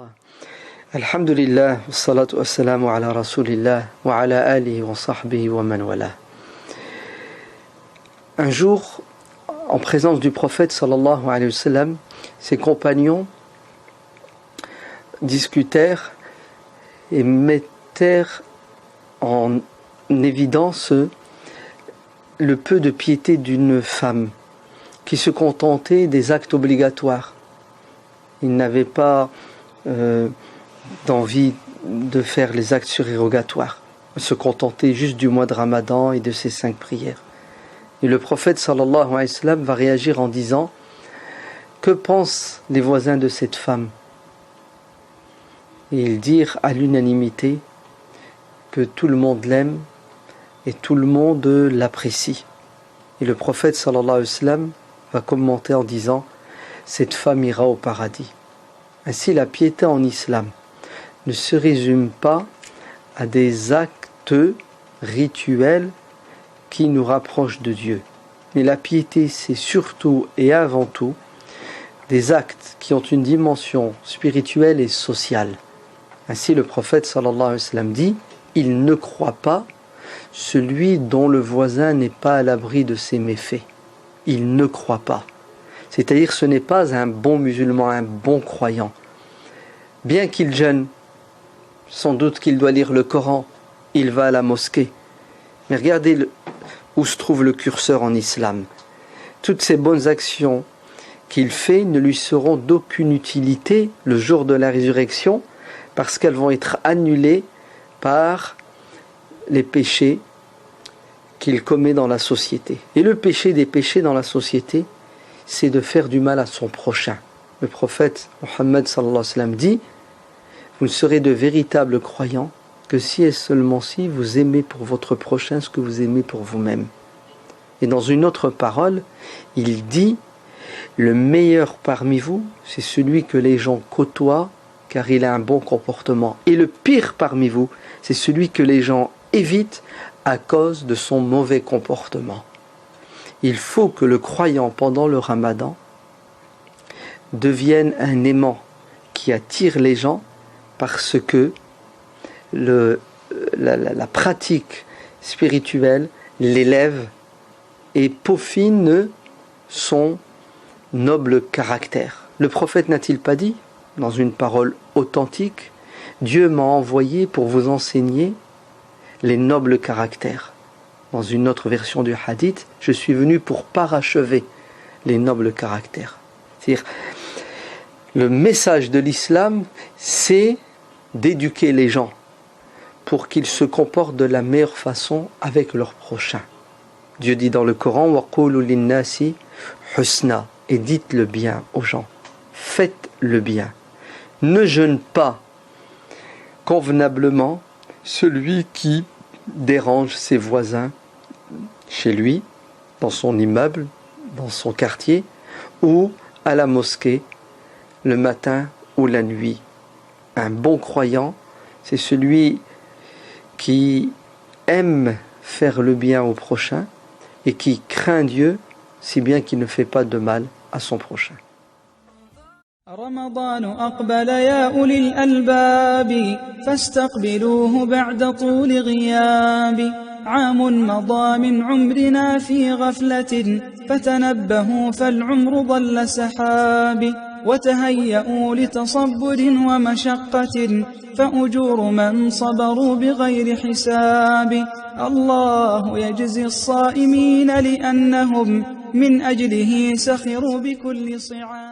Allah. Alhamdulillah, wassalatu wassalamu ala rasulillah, wa ala alihi wa sahbihi wa man wala. Un jour, en présence du prophète sallallahu alayhi wa sallam, ses compagnons discutèrent et mettèrent en évidence le peu de piété d'une femme qui se contentait des actes obligatoires. Il n'avait pas d'envie de faire les actes surérogatoires. Il se contentait juste du mois de Ramadan et de ses 5 prières. Et le prophète sallallahu alayhi wa sallam va réagir en disant: que pensent les voisins de cette femme? Et ils dirent à l'unanimité que tout le monde l'aime et tout le monde l'apprécie. Et le prophète sallallahu alayhi wa sallam va commenter en disant: cette femme ira au paradis. Ainsi, la piété en islam ne se résume pas à des actes rituels qui nous rapprochent de Dieu. Mais la piété, c'est surtout et avant tout des actes qui ont une dimension spirituelle et sociale. Ainsi, le prophète sallallahu alayhi wa sallam dit: il ne croit pas celui dont le voisin n'est pas à l'abri de ses méfaits. Il ne croit pas. C'est-à-dire, ce n'est pas un bon musulman, un bon croyant. Bien qu'il jeûne, sans doute qu'il doit lire le Coran, il va à la mosquée. Mais regardez où se trouve le curseur en islam. Toutes ces bonnes actions qu'il fait ne lui seront d'aucune utilité le jour de la résurrection, parce qu'elles vont être annulées par les péchés qu'il commet dans la société. Et le péché des péchés dans la société, c'est de faire du mal à son prochain. Le prophète Mohammed sallallahu alayhi wa sallam dit: vous ne serez de véritables croyants que si et seulement si vous aimez pour votre prochain ce que vous aimez pour vous-même. Et dans une autre parole, il dit: le meilleur parmi vous, c'est celui que les gens côtoient car il a un bon comportement. Et le pire parmi vous, c'est celui que les gens évitent à cause de son mauvais comportement. Il faut que le croyant pendant le Ramadan devienne un aimant qui attire les gens, parce que la pratique spirituelle l'élève et peaufine son noble caractère. Le prophète n'a-t-il pas dit, dans une parole authentique: Dieu m'a envoyé pour vous enseigner les nobles caractères. Dans une autre version du hadith: je suis venu pour parachever les nobles caractères. C'est-à-dire, le message de l'islam, c'est d'éduquer les gens pour qu'ils se comportent de la meilleure façon avec leurs prochains. Dieu dit dans le Coran: وَقُولُوا لِلنَّاسِ حُسْنًا, et dites le bien aux gens, faites le bien. Ne jeûne pas convenablement celui qui dérange ses voisins chez lui, dans son immeuble, dans son quartier, ou à la mosquée, le matin ou la nuit. Un bon croyant, c'est celui qui aime faire le bien au prochain et qui craint Dieu, si bien qu'il ne fait pas de mal à son prochain. رمضان أقبل يا أولي الألباب فاستقبلوه بعد طول غياب عام مضى من عمرنا في غفلة فتنبهوا فالعمر ضل سحاب وتهيئوا لتصبر ومشقة فأجور من صبروا بغير حساب الله يجزي الصائمين لأنهم من أجله سخروا بكل صعاب.